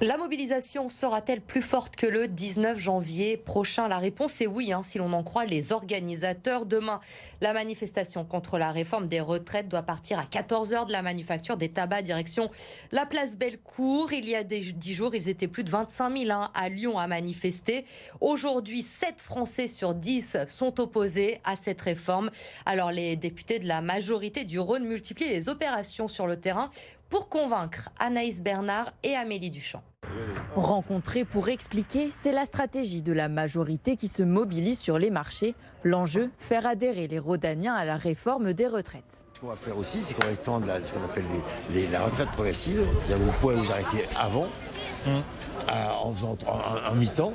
La mobilisation sera-t-elle plus forte que le 19 janvier prochain? La réponse est oui, si l'on en croit les organisateurs. Demain, la manifestation contre la réforme des retraites doit partir à 14h de la manufacture des tabacs, direction la place Bellecour. Il y a 10 jours, ils étaient plus de 25 000 à Lyon à manifester. Aujourd'hui, 7 Français sur 10 sont opposés à cette réforme. Alors les députés de la majorité du Rhône multiplient les opérations sur le terrain pour convaincre Anaïs Bernard et Amélie Duchamp. Rencontrer pour expliquer, c'est la stratégie de la majorité qui se mobilise sur les marchés. L'enjeu, faire adhérer les Rhodaniens à la réforme des retraites. Ce qu'on va faire aussi, c'est qu'on va étendre ce qu'on appelle la retraite progressive. C'est-à-dire vous pouvez vous arrêter avant, en faisant un mi-temps.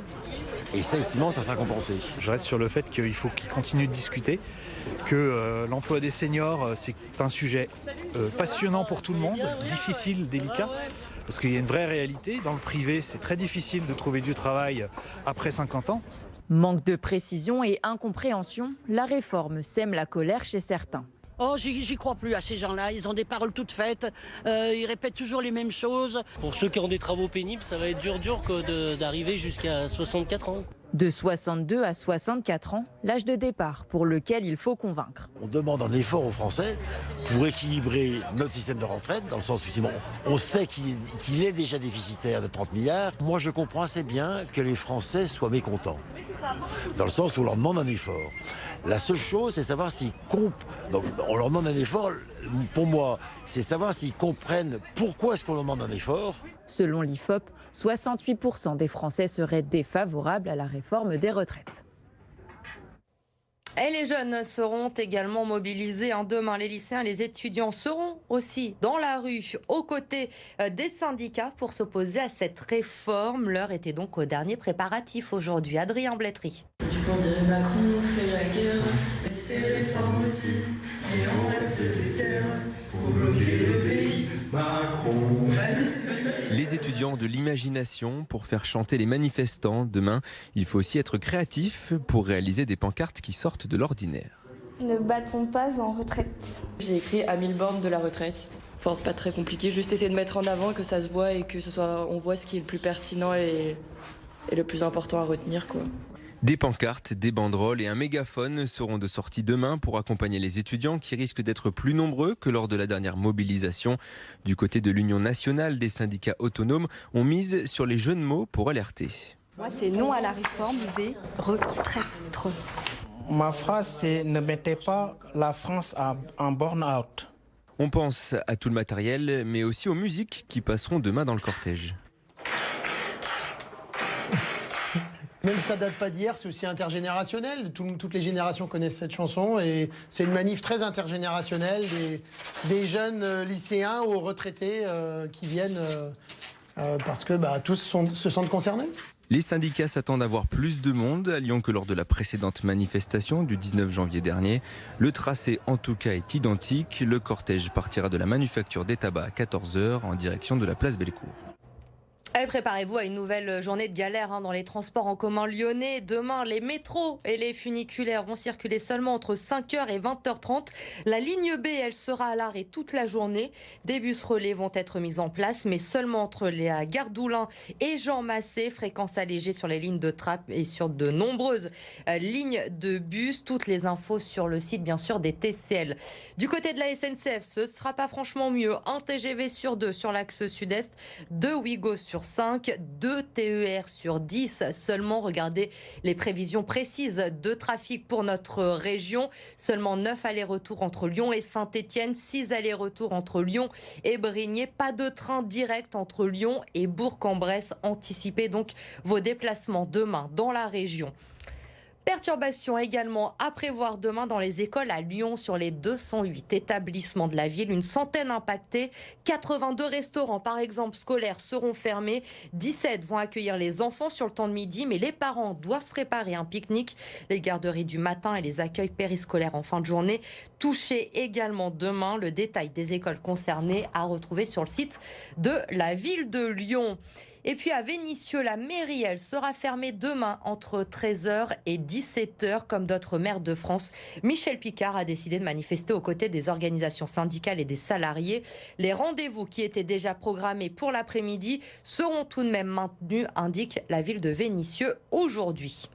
Et ça, effectivement, ça sera compensé. Je reste sur le fait qu'il faut qu'ils continuent de discuter, que l'emploi des seniors, c'est un sujet passionnant pour tout le monde, difficile, délicat, parce qu'il y a une vraie réalité. Dans le privé, c'est très difficile de trouver du travail après 50 ans. Manque de précision et incompréhension, la réforme sème la colère chez certains. Oh, j'y crois plus à ces gens-là, ils ont des paroles toutes faites, ils répètent toujours les mêmes choses. Pour ceux qui ont des travaux pénibles, ça va être dur d'arriver jusqu'à 64 ans. De 62 à 64 ans, l'âge de départ pour lequel il faut convaincre. On demande un effort aux Français pour équilibrer notre système de retraite, dans le sens où on sait qu'il est déjà déficitaire de 30 milliards. Moi, je comprends assez bien que les Français soient mécontents, dans le sens où on leur demande un effort. La seule chose, c'est savoir s'ils donc on leur demande un effort, pour moi, c'est savoir s'ils comprennent pourquoi est-ce qu'on leur demande un effort. Selon l'IFOP, 68% des Français seraient défavorables à la réforme des retraites. Et les jeunes seront également mobilisés demain. Les lycéens et les étudiants seront aussi dans la rue aux côtés des syndicats pour s'opposer à cette réforme. L'heure était donc au dernier préparatif aujourd'hui. Adrien Blétry. Du camp de Macron fait la guerre, et ses réformes aussi, et on reste des terres pour bloquer le pays. Macron. Les étudiants de l'imagination pour faire chanter les manifestants. Demain, il faut aussi être créatif pour réaliser des pancartes qui sortent de l'ordinaire. Ne battons pas en retraite. J'ai écrit à 1000 bornes de la retraite. Enfin, c'est pas très compliqué, juste essayer de mettre en avant, que ça se voit et que on voit ce qui est le plus pertinent et le plus important à retenir, quoi. Des pancartes, des banderoles et un mégaphone seront de sortie demain pour accompagner les étudiants qui risquent d'être plus nombreux que lors de la dernière mobilisation. Du côté de l'Union nationale des syndicats autonomes, on mise sur les jeux de mots pour alerter. Moi, c'est non à la réforme des retraites. Ma phrase, c'est ne mettez pas la France en burn-out. On pense à tout le matériel, mais aussi aux musiques qui passeront demain dans le cortège. Même ça date pas d'hier, c'est aussi intergénérationnel. Toutes les générations connaissent cette chanson et c'est une manif très intergénérationnelle des jeunes lycéens aux retraités qui viennent parce que tous se sentent concernés. Les syndicats s'attendent à voir plus de monde à Lyon que lors de la précédente manifestation du 19 janvier dernier. Le tracé en tout cas est identique. Le cortège partira de la manufacture des tabacs à 14h en direction de la place Bellecour. Allez, préparez-vous à une nouvelle journée de galère dans les transports en commun lyonnais. Demain, les métros et les funiculaires vont circuler seulement entre 5h et 20h30. La ligne B, elle sera à l'arrêt toute la journée. Des bus relais vont être mis en place, mais seulement entre la gare d'Oulin et Jean Massé. Fréquence allégée sur les lignes de tram et sur de nombreuses lignes de bus. Toutes les infos sur le site, bien sûr, des TCL. Du côté de la SNCF, ce ne sera pas franchement mieux. Un TGV sur 2 sur l'axe sud-est, 2 Ouigo sur 5, 2 TER sur 10 seulement. Regardez les prévisions précises de trafic pour notre région. Seulement 9 allers-retours entre Lyon et Saint-Étienne, 6 allers-retours entre Lyon et Brignais. Pas de train direct entre Lyon et Bourg-en-Bresse. Anticipez donc vos déplacements demain dans la région. Perturbations également à prévoir demain dans les écoles à Lyon. Sur les 208 établissements de la ville, une centaine impactés. 82 restaurants, par exemple, scolaires seront fermés. 17 vont accueillir les enfants sur le temps de midi, mais les parents doivent préparer un pique-nique. Les garderies du matin et les accueils périscolaires en fin de journée touchés également demain. Le détail des écoles concernées à retrouver sur le site de la ville de Lyon. Et puis à Vénissieux, la mairie, elle sera fermée demain entre 13h et 17h. 17h. Comme d'autres maires de France, Michel Picard a décidé de manifester aux côtés des organisations syndicales et des salariés. Les rendez-vous qui étaient déjà programmés pour l'après-midi seront tout de même maintenus, indique la ville de Vénissieux aujourd'hui.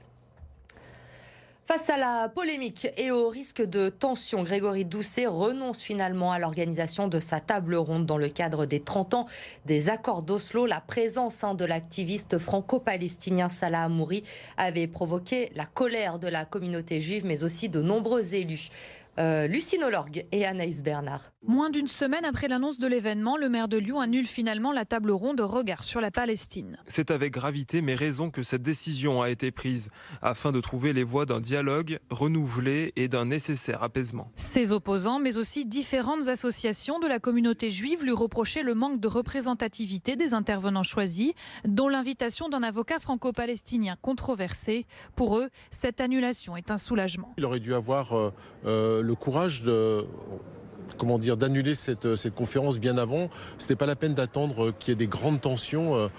Face à la polémique et au risque de tension, Grégory Doucet renonce finalement à l'organisation de sa table ronde dans le cadre des 30 ans des accords d'Oslo. La présence de l'activiste franco-palestinien Salah Hamouri avait provoqué la colère de la communauté juive, mais aussi de nombreux élus. Lucine Olorgue et Anaïs Bernard. Moins d'une semaine après l'annonce de l'événement, le maire de Lyon annule finalement la table ronde Regard sur la Palestine. C'est avec gravité mais raison que cette décision a été prise afin de trouver les voies d'un dialogue renouvelé et d'un nécessaire apaisement. Ses opposants, mais aussi différentes associations de la communauté juive lui reprochaient le manque de représentativité des intervenants choisis, dont l'invitation d'un avocat franco-palestinien controversé. Pour eux, cette annulation est un soulagement. Il aurait dû avoir le courage d'annuler cette conférence bien avant. C'était pas la peine d'attendre qu'il y ait des grandes tensions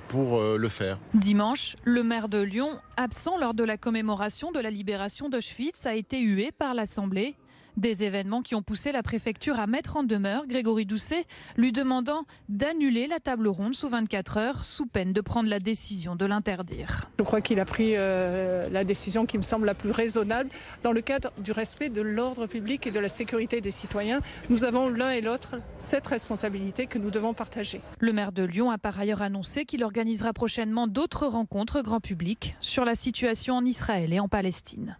pour le faire. Dimanche, le maire de Lyon, absent lors de la commémoration de la libération d'Auschwitz, a été hué par l'Assemblée. Des événements qui ont poussé la préfecture à mettre en demeure Grégory Doucet, lui demandant d'annuler la table ronde sous 24 heures, sous peine de prendre la décision de l'interdire. Je crois qu'il a pris la décision qui me semble la plus raisonnable dans le cadre du respect de l'ordre public et de la sécurité des citoyens. Nous avons l'un et l'autre cette responsabilité que nous devons partager. Le maire de Lyon a par ailleurs annoncé qu'il organisera prochainement d'autres rencontres grand public sur la situation en Israël et en Palestine.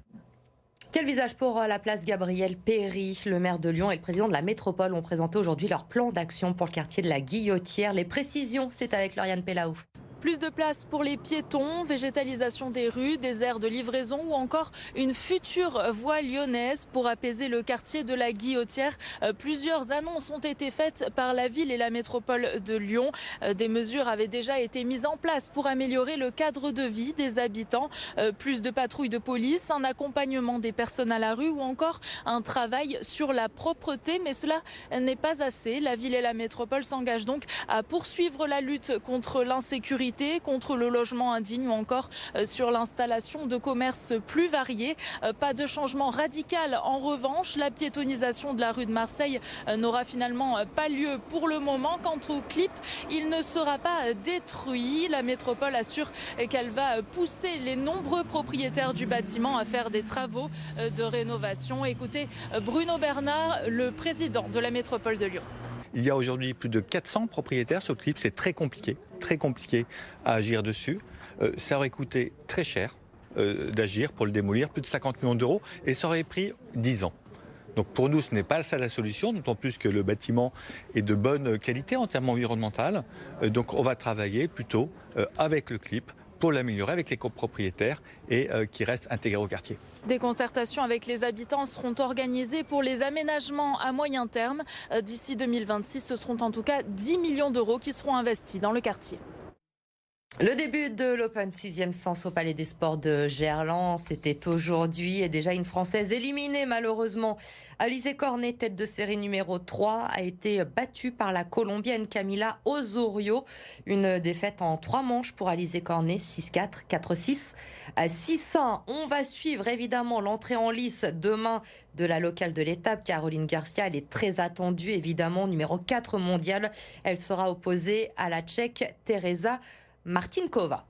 Quel visage pour la place Gabriel Péry? Le maire de Lyon et le président de la métropole ont présenté aujourd'hui leur plan d'action pour le quartier de la Guillotière. Les précisions, c'est avec Lauriane Pellaou. Plus de place pour les piétons, végétalisation des rues, des aires de livraison ou encore une future voie lyonnaise pour apaiser le quartier de la Guillotière. Plusieurs annonces ont été faites par la ville et la métropole de Lyon. Des mesures avaient déjà été mises en place pour améliorer le cadre de vie des habitants. Plus de patrouilles de police, un accompagnement des personnes à la rue ou encore un travail sur la propreté. Mais cela n'est pas assez. La ville et la métropole s'engagent donc à poursuivre la lutte contre l'insécurité, contre le logement indigne ou encore sur l'installation de commerces plus variés. Pas de changement radical. En revanche, la piétonisation de la rue de Marseille n'aura finalement pas lieu pour le moment. Quant au clip, il ne sera pas détruit. La métropole assure qu'elle va pousser les nombreux propriétaires du bâtiment à faire des travaux de rénovation. Écoutez Bruno Bernard, le président de la métropole de Lyon. Il y a aujourd'hui plus de 400 propriétaires sur le clip, c'est très compliqué à agir dessus. Ça aurait coûté très cher d'agir pour le démolir, plus de 50 millions d'euros, et ça aurait pris 10 ans. Donc pour nous, ce n'est pas ça la solution, d'autant plus que le bâtiment est de bonne qualité en termes environnementaux. Donc on va travailler plutôt avec le clip pour l'améliorer avec les copropriétaires et qui reste intégré au quartier. Des concertations avec les habitants seront organisées pour les aménagements à moyen terme. D'ici 2026, ce seront en tout cas 10 millions d'euros qui seront investis dans le quartier. Le début de l'Open 6e sens au Palais des Sports de Gerland, c'était aujourd'hui et déjà une Française éliminée malheureusement. Alizé Cornet, tête de série numéro 3, a été battue par la Colombienne Camila Osorio. Une défaite en 3 manches pour Alizé Cornet, 6-4, 4-6, 6-1. On va suivre évidemment l'entrée en lice demain de la locale de l'étape. Caroline Garcia, elle est très attendue évidemment, numéro 4 mondiale. Elle sera opposée à la Tchèque Teresa Martinkova.